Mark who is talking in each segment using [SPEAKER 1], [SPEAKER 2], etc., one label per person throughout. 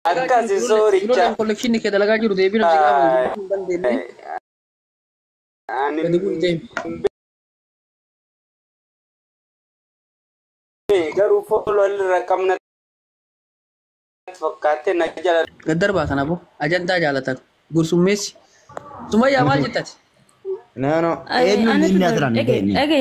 [SPEAKER 1] akkasi sooricha
[SPEAKER 2] collection ke dalagaa jiru deebiin hojii qabu dandeenye
[SPEAKER 1] ani
[SPEAKER 2] gadi bu'ee
[SPEAKER 1] garuu fooloo irra qabna fakkaate na jala
[SPEAKER 2] gaddarbaa kana boo ajandaa jaalatan gursummeessi sumayyaa maal jettati
[SPEAKER 3] No, eenyu inni asirraan hin ta'e.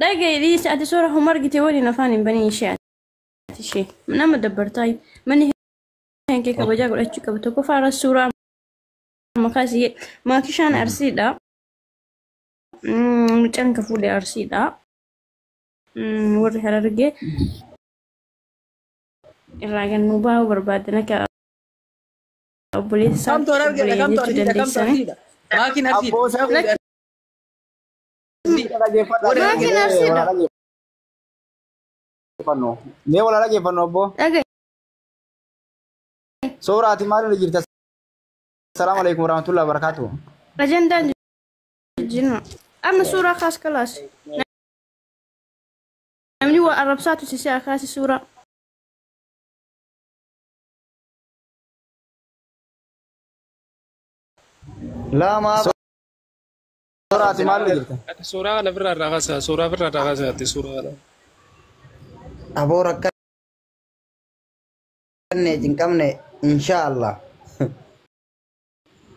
[SPEAKER 4] Dhagee dhiisi ati suura humargite waliin afaan hin banii ishee ati ishee nama dabbartaa manni henkee kabajaa godhachuu qabu tokko faara suuraa makaasii maakishaan arsiidha mucaan ka fuudhee arsiidha warri harargee irraa gannuu baa'uu barbaadan akka obboleessa
[SPEAKER 2] kamtu harargee kamtu arsiidha maakin arsiidha
[SPEAKER 4] maakin arsiidha
[SPEAKER 3] Mee wala dhaggeeffannu obbo.
[SPEAKER 4] dhagee
[SPEAKER 3] Soorati maal jirta? Assalamu alaikum warahmatullahi wabarakatuh.
[SPEAKER 4] ajandaan jijjiirama amma suuraa kaas kalaas namni waa arrabsaatu sisee akaasi suuraa
[SPEAKER 3] Lama Soorati maal jirta?
[SPEAKER 5] Suuraa kana birraa dhaqasa, suuraa birraa dhaqasa ati suuraa kana.
[SPEAKER 3] Aboo rakkanne jinqabne inshallah.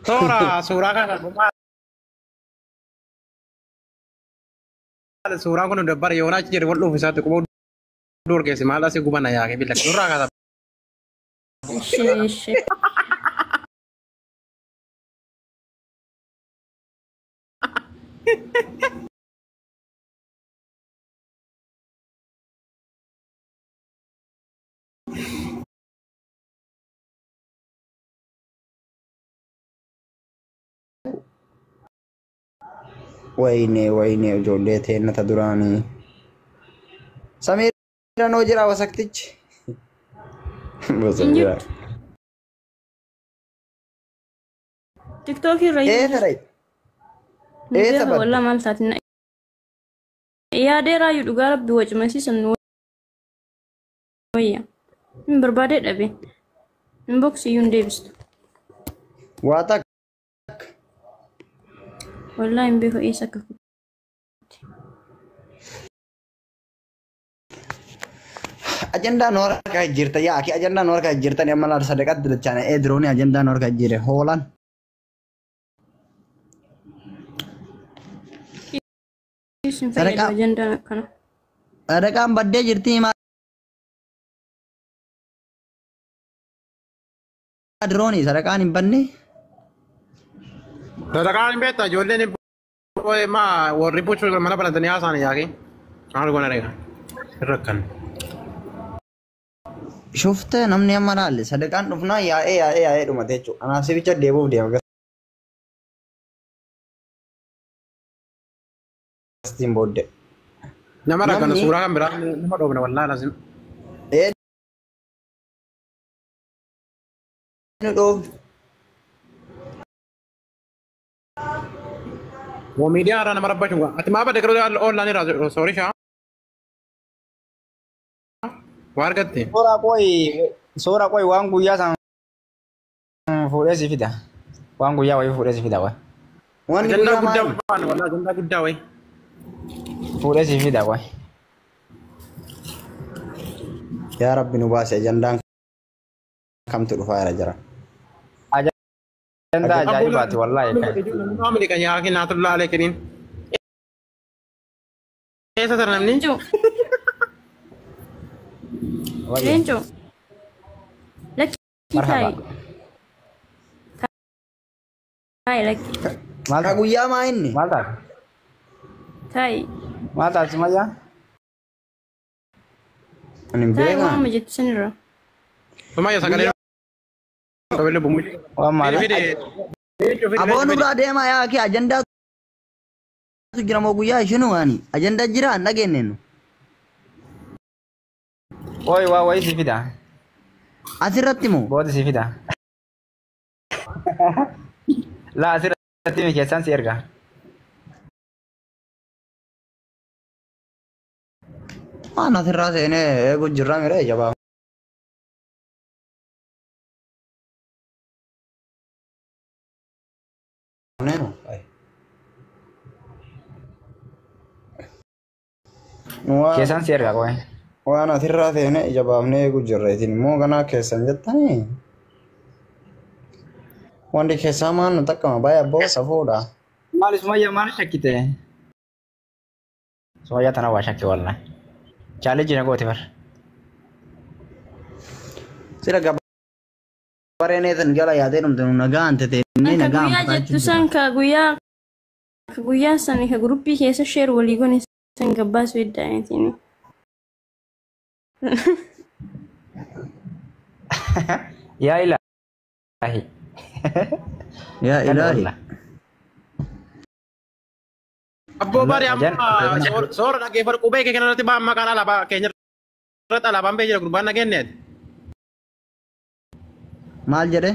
[SPEAKER 6] Suuraa kana suuraan kun dabbar yoonaa achi jedhe wal dhufu isaatti quboo dorgeesse maal asii gubana yaake billa suuraa kana
[SPEAKER 4] ishee
[SPEAKER 3] Wayne ijoollee teennata duraanii. Samiirra noo jira wasaktichi. Bosa
[SPEAKER 4] TikTok irra
[SPEAKER 3] Eefarai.
[SPEAKER 4] Eeta walla maal taatina yaadeeraa yu dhugaa rabbi wacimasiisan wayya hin barbaadee dhabe hin boksiyyuu hin deebistu
[SPEAKER 3] Waata
[SPEAKER 4] wallaa hin beeku eessa akka
[SPEAKER 3] ajanda noora ka jirta yaa ki ajanda noora ka jirta ni amma laar sadaqat dachana e drone ajanda noora ka jire holan
[SPEAKER 4] isin fayyadu ajandaan akkana
[SPEAKER 3] sadaqaan baddee jirti ma drone sadaqaan hin banne
[SPEAKER 6] sadaqaan hin beektaa ijoolleen ma warri buchuu mana banatanii haasaan yaake maal goona reega rakkan
[SPEAKER 3] shufte namni amma laalle sadaqaan dhufnaa yaa'ee dhumate jechuudha anaaf sibicha deebuuf deema gastiin booddee
[SPEAKER 6] nama rakkana suuraa kan biraa nama dhoofne wallaa lasin
[SPEAKER 3] dhoof
[SPEAKER 6] wo miidiyaa irraa nama rabbashu ati maa badde garuu online irraa soorishaa waa argatte
[SPEAKER 3] Soora qoy waan guyyaa san fuudhee si fida. Waan guyyaa wayii fuudhee si fida wayi. Waan
[SPEAKER 6] ajandaa guddaa waan wallaa ajandaa guddaa wayi
[SPEAKER 3] fuudhee si fida wayi. Yaa Rabbi nu baase ajandaan kamtu dhufaa irra jira. Ajandaa ajaa'ibaati wallaahi.
[SPEAKER 6] Namni kan yaake naatullaa alee kiriin eessa tara namni
[SPEAKER 4] Leenco lakki
[SPEAKER 3] Marhaba.
[SPEAKER 4] taa'e lakki
[SPEAKER 3] Maal ta'a guyyaa maa inni? Maal ta'a?
[SPEAKER 4] taa'e
[SPEAKER 3] Maal ta'a Sumayyaa? Ani hin
[SPEAKER 4] taa'e
[SPEAKER 3] beekaa.
[SPEAKER 4] waanuma jettu sanirra
[SPEAKER 6] Sumayya sagalee qabelle bumuj
[SPEAKER 3] Waan maal? Aboon irraa deemaa yaa kee ajandaa jira moo guyyaa ishinu waani ajandaa jira hin dhageenye nu. Oi waa wayii si fida. Asirratti moo? Booda si fida. Laa asirratti mi keessan si erga. Waan asirraa seenee eegu jirra miree jabaa. neno.
[SPEAKER 7] Kesan share ka koy.
[SPEAKER 3] Waan asirraa teene ija baafnee eeguu jirra. Isin immoo kanaa keessan jettanii. Wanti keessaa maal nu takkama baay'ee abboo safuudha.
[SPEAKER 7] Mal Sumaya mal shakkite. Sumaya tana waa shakke wallahi. Challenge na gooti bar.
[SPEAKER 3] Sira gabareeneetan gala yaadee dhumte nu nagaa ante teennee
[SPEAKER 4] Ka
[SPEAKER 3] nagaa
[SPEAKER 4] guyyaa jettu san ka guyyaa sani ka gruppii keessa sheer walii gone san gabbaasu heddaa'eetini.
[SPEAKER 7] Ya ilahi.
[SPEAKER 3] yaa ilaahi.
[SPEAKER 6] Abbo bari amma soora dhaggeeffadhu qubee kee kanarratti ba'an maqaan alaabaa keenya irratti alaabaan bee jira gurbaan nageenneet.
[SPEAKER 3] Maal jedhe?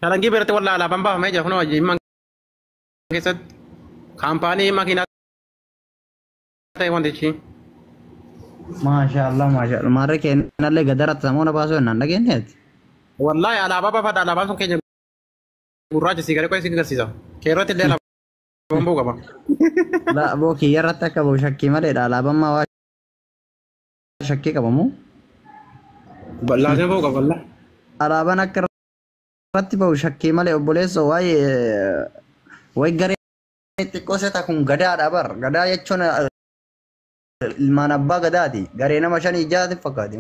[SPEAKER 6] Shalangii biratti walla alaabaan baafamee jira kunoo wajjin keessatti kaampaanii makiinaa ta'e wantichi.
[SPEAKER 3] Maashaallah maashaallah. Maarree kennallee gadaratti samoona baasuu jennaan dhageenyeeti.
[SPEAKER 6] Wallahi alaabaa baafadha alaabaan sun keenya gurraacha si garee qo'ee si agarsiisa. Keerrotti illee alaabaan ba'u qaba.
[SPEAKER 3] Laaboo kiyya irratti akka bahu shakkii maleedha. Alaabaan maa waa shakkii qabamu?
[SPEAKER 6] Laasee ba'u qaba wallahi.
[SPEAKER 3] Alaabaan akka irratti bahu shakkii malee obboleessoo wayi garee xiqqoo seeta kun gadaadha bar. Gadaa jechuun ilmaan abbaa gadaati. Garee nama 5 6 fakkaati.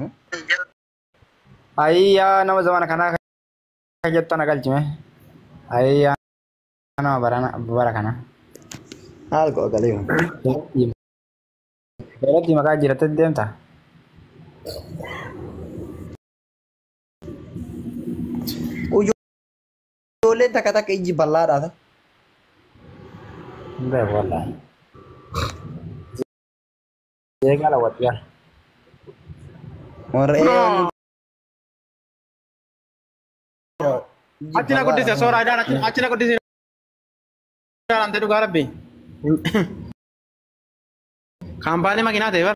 [SPEAKER 7] Ayya nama zamana kana jettan agalchime. Ayya nama bara kana.
[SPEAKER 3] Haal koo galee.
[SPEAKER 7] Beeratti maqaa jiratte deemta.
[SPEAKER 3] Ijoolleen takka takka iji bal'aadha.
[SPEAKER 7] Ndee wallahi. Eegala wadiyar.
[SPEAKER 3] Warreen
[SPEAKER 6] Achina guddise soora adaan achina guddise adaan ta'e dhugaa rabbi. Kaampaanii makiinaa ta'e bar.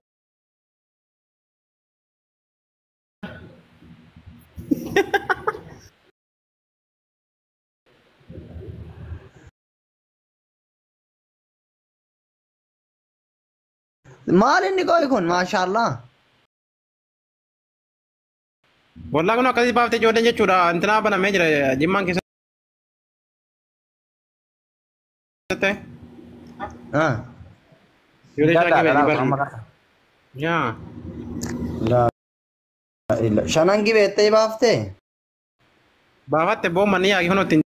[SPEAKER 3] maal inni qo'i kun maashaallah.
[SPEAKER 6] Wallaa kun akkasii baaftee ijoolleen jechuudha intinaa banamee jira jimmaan keessatti. Ijoollee shaakii beekni bari. Yaa.
[SPEAKER 3] Shanan gibeettee baaftee?
[SPEAKER 6] Baafatte boomma ni yaaqii hunoo ittiin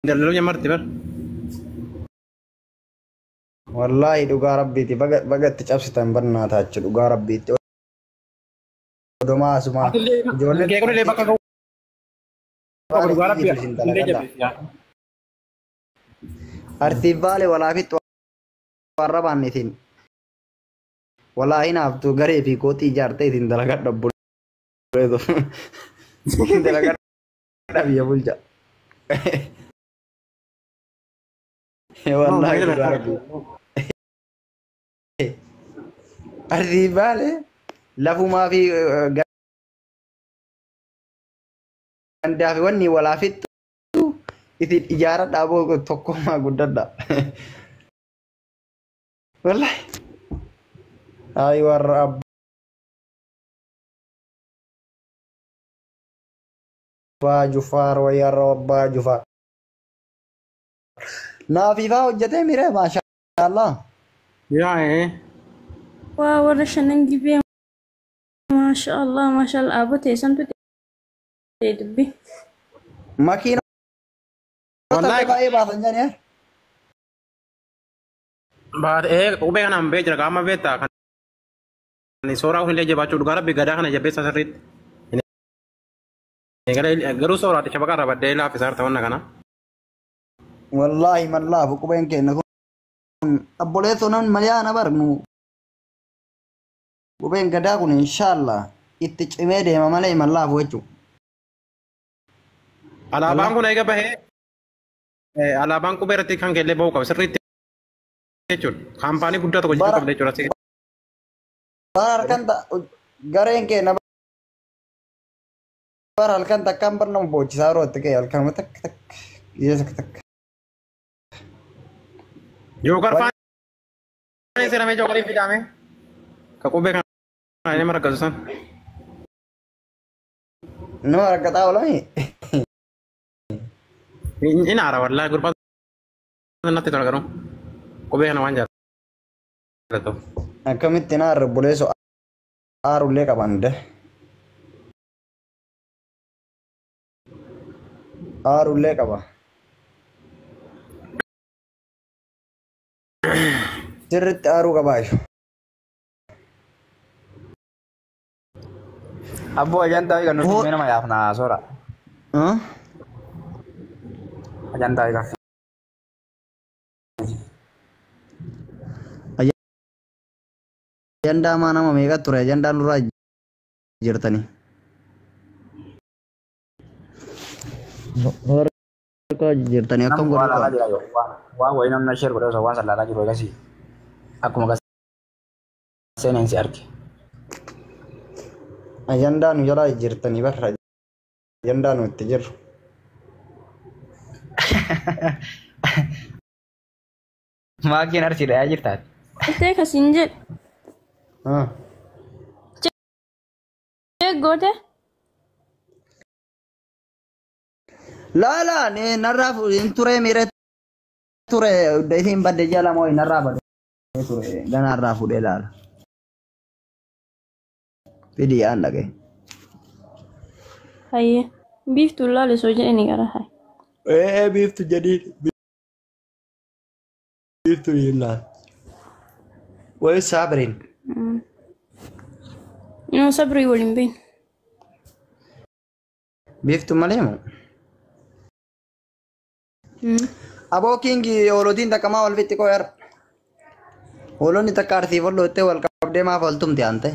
[SPEAKER 6] daldaluu jammarti bar.
[SPEAKER 3] Wallaahi dhugaa rabbiiti baga itti cabsitan barnaa taachu dhugaa rabbiiti. Odomaa asuma ijoolleen
[SPEAKER 6] Kee kunillee bakka ga'u. Dhugaa rabbi illee jabeessi.
[SPEAKER 3] artiif baale walaafitti warra baannitiin walaa hinaaftu garee fi kootii ijaartee isin dalagadha obboleetu dalagadha biyya bulcha. Wallahi dhugaa rabbi. Artiif baale lafumaa fi gandaa fi wanni walaafitti isin ijaara dhaaboo tokkummaa guddadha. Wallahi. Ay warra abbaa Jufaar wayyarra abbaa Jufaar. Naafifaa hojjetee mire maashaallah.
[SPEAKER 6] Yaa
[SPEAKER 4] waa warra shanan gibee maashaallah abotee santu dubbi.
[SPEAKER 3] Makiina
[SPEAKER 6] Wallahi
[SPEAKER 3] baay'ee baasan jedhanii
[SPEAKER 6] qubee kanaan bee jira qaama beektaa kan sooraa kunillee jabaachuu dhugaa rabbi gadaa kana jabeessa sirriitti. Garuu sooraatti shabaqa irraa baddee laaffisa harta wanna kana.
[SPEAKER 3] wallahi mallaafu qubeen keenya kun abboleessoo namni malyaana barnu qubeen gadaa kun inshaallah itti cimee deema malee mallaafu jechuudha.
[SPEAKER 6] Alaabaan kun eega bahee alaabaan qubee irratti kan keellee bahuu qaba sirriitti jechuudha. Kaampaanii guddaa tokko jechuu qabda jechuudha.
[SPEAKER 3] Bara halkan gareen keenya bara halkan takkaan barnamu boochisaa rootti kee halkan takka takka.
[SPEAKER 6] Joker faan sira me joker fidame. Ka qubee kana ne marga san.
[SPEAKER 3] No argata olami.
[SPEAKER 6] Ina ara wallahi gurba natti tolga no. Qubee kana waan jaalatu.
[SPEAKER 3] Akkamitti na arboleeso aarullee qabande. Aarullee qaba. Sirriitti aaruu qabaayu.
[SPEAKER 7] Abbo ajanta kan nuti mana ma yaafna sora. Ajanta kan.
[SPEAKER 3] Ajandaa maa nama meeqa ture ajandaan duraa jirtani. Kau jirtani akkam
[SPEAKER 7] Wala
[SPEAKER 3] godhu.
[SPEAKER 7] jira yo. Wa wa ina na share ko so wa sallala jiro gasi. Aku magas senen si arki.
[SPEAKER 3] Ajandaan nu jalaa jirtani barra ajandaan nu itti jirru.
[SPEAKER 7] Makin arsi da jirta.
[SPEAKER 4] Ite kasinje. Cek gote.
[SPEAKER 3] Lala ne narraa fuudhin ture miire ture deetiin badde jala moo narraa badde ture ganarraa fuudhee laala. Fidii aan dhagee.
[SPEAKER 4] Hayye. Biiftuu laale soo jedhani gara hay.
[SPEAKER 3] Biiftu jedhiin. Biiftu laala. Wayi saabiriin.
[SPEAKER 4] Inuu sabrii waliin bein.
[SPEAKER 3] Biiftu malee moo? Aboo kingi oolotiin takka maa wal fitti qoyar. Oolonni takka arsiif ol dhoottee wal qabdee maaf oltumti aante.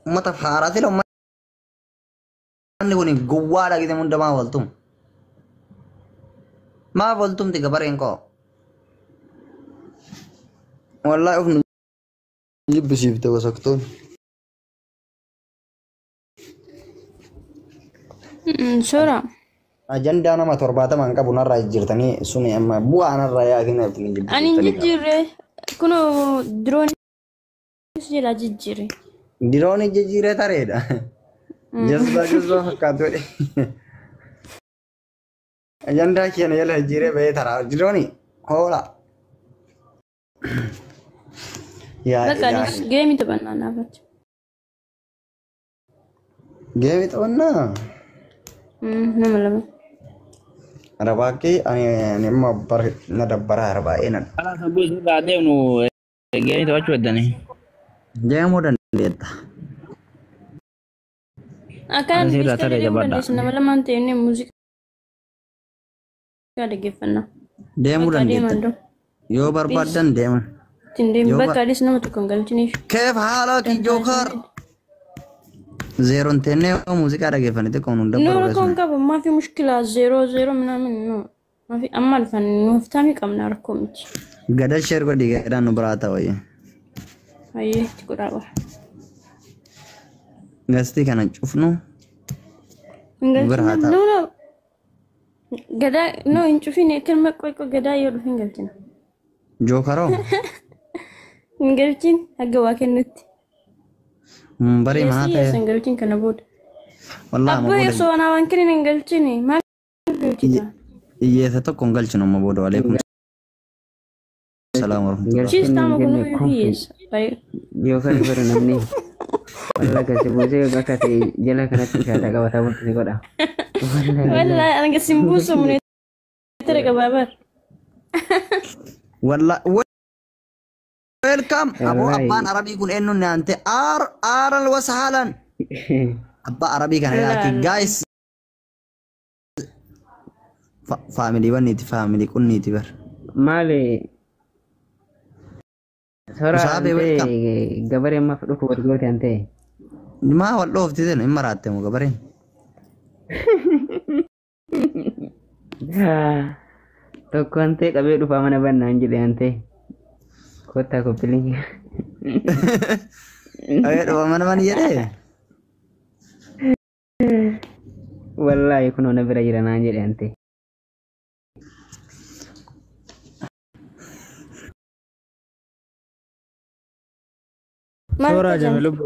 [SPEAKER 3] Uummata haaraati uummanni kun gowwaadha gite hunda maaf oltum. Maaf oltumti gabareen koo. Wallaahi of nu jibbisiifte wasaktoon.
[SPEAKER 4] Sora.
[SPEAKER 3] Ajandaa nama 70 qabu narraa jirtanii suni amma bu'aa narraa yaakin
[SPEAKER 4] Ani jijjiirre kuno diroon jira jijjiirre.
[SPEAKER 3] Diroon jijjiiree tareedha. Jazbaa fakkaatu. Ajandaa keenya jala jijjiiree bahee taraa dirooni hoola.
[SPEAKER 4] Bakka geemi taphannaa naafachu.
[SPEAKER 3] Geemi taphannaa?
[SPEAKER 4] Nama lama.
[SPEAKER 3] Arabaki ani amma bar na dabbara arba'ina.
[SPEAKER 8] Ala sabu sudah ada nu gani tu acu ada ni.
[SPEAKER 3] Jamu dan lihat.
[SPEAKER 4] Akan bisa dia bukan nama lama nanti ini musik ada gimana?
[SPEAKER 3] Demu dan lihat. Yo barbadan demu.
[SPEAKER 4] Tindem bakal di sana tukang galcini.
[SPEAKER 3] Kef hala ki Joker. Zero tenne musik ada gimana itu kau nunda
[SPEAKER 4] No kon ka ما في مشكلة 0 من no ما في أما الفن مفتاحي كم ناركم
[SPEAKER 3] Gada share ko di gada nu berata woi.
[SPEAKER 4] هاي تقول أروح
[SPEAKER 3] Gasti kana cufnu. Berhata.
[SPEAKER 4] no قدا no نشوفين كلمة كوي قدا يروحين قلتنا
[SPEAKER 3] Jokero.
[SPEAKER 4] قلتين حق واكن نت
[SPEAKER 3] Bari mana teh?
[SPEAKER 4] قلتين كنا بود
[SPEAKER 3] Wallah
[SPEAKER 4] أبو يسوع أنا وانكرين قلتيني ما قلتينا
[SPEAKER 3] Iya satu konggal cuma mau bodoh alaikum. Salam warahmatullahi.
[SPEAKER 4] شيء استعمل كنا فيس
[SPEAKER 8] Joker baru namni. Wala kasi busi kasi jala kana tidak ada kawat abang kasi koda.
[SPEAKER 4] والله أنا قسم بوسو من ترى كبابر
[SPEAKER 3] Wallah welcome. Abu
[SPEAKER 8] Alright.
[SPEAKER 3] Abban Arabi kun ennu nanti aral wasahalan. Abba Arabi kan ya guys. Family one niti family kun niti ber.
[SPEAKER 8] Mali. Sora
[SPEAKER 3] Sabe welcome.
[SPEAKER 8] ante gabar yang mafdu ko bergoti ante.
[SPEAKER 3] Ma wallo ofti den imaratte mo gabarin.
[SPEAKER 8] Toko ante kabe dupa mana ban anjil ante. Kota ko pilih.
[SPEAKER 3] Ayo mana ya deh.
[SPEAKER 8] Wallahi kuno na bira jira anjil ante.
[SPEAKER 4] maal
[SPEAKER 9] Suuraa
[SPEAKER 4] itti
[SPEAKER 9] jame
[SPEAKER 4] jamte
[SPEAKER 9] lubbu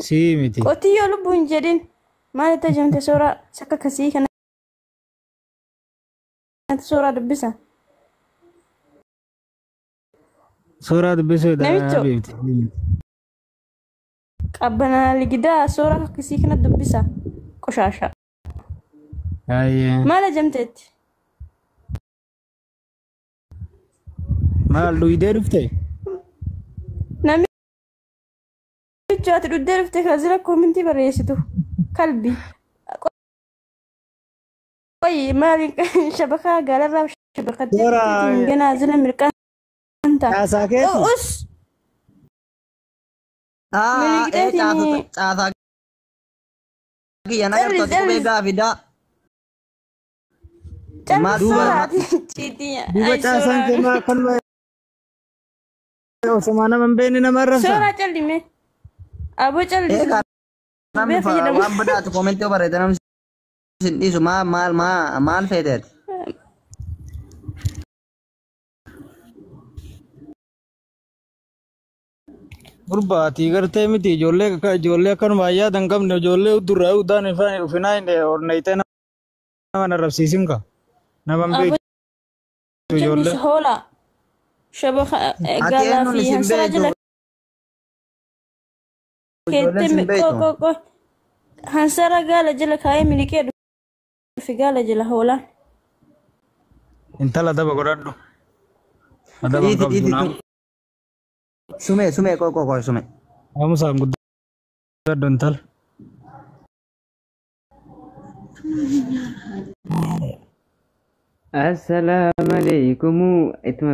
[SPEAKER 9] sii miti.
[SPEAKER 4] qotiyyoo lubbuu hin jedhin maal itti jamte suuraa sakka kasii kana suuraa dubbisa
[SPEAKER 9] Suuraa dubbisuu
[SPEAKER 4] namicho
[SPEAKER 9] beekti.
[SPEAKER 4] qabbanaa ligidaa suuraa akkasii kana dubbisa qoshaasha
[SPEAKER 9] Ayyee.
[SPEAKER 4] maal jamteetti
[SPEAKER 9] Maal duwidee dhufte?
[SPEAKER 4] namicho ati dhuddee dhufte kana zira koomintii barreessitu kalbi qoyi maali shabakaa gaalarraa shabakatteetiin ganaa zira mirqaanta
[SPEAKER 9] Caasaa keeti?
[SPEAKER 4] us
[SPEAKER 3] caasaa kiyya nagartu ati qubee gaafidaa.
[SPEAKER 9] Duuba caasaan keemaa kanuma osoo nama hin beekne nama arrabsa.
[SPEAKER 4] Suuraa callime aboo callise
[SPEAKER 3] Namni waan badaatu koomentii barreete namni sin dhiisu maal feeteeti?
[SPEAKER 9] Gurbaatii gartee miti ijoollee akkanuma yaada hin qabne ijoollee durraa udaan ufinaa hin ornayitee nama arrabsiisin ka. Nama hin beekne ijoollee.
[SPEAKER 4] hoola shabaka gaalaa fi hansara jala keettee qoqoqo hansara gaala jala kaayee miliqee dhufi gaala jala hoolaan
[SPEAKER 9] Intala daba godhadhu. Adaba hin qabdu naam.
[SPEAKER 3] Sume sume.
[SPEAKER 9] Aamusaan guddadhu intala.
[SPEAKER 8] Assalamu alaikum. Itu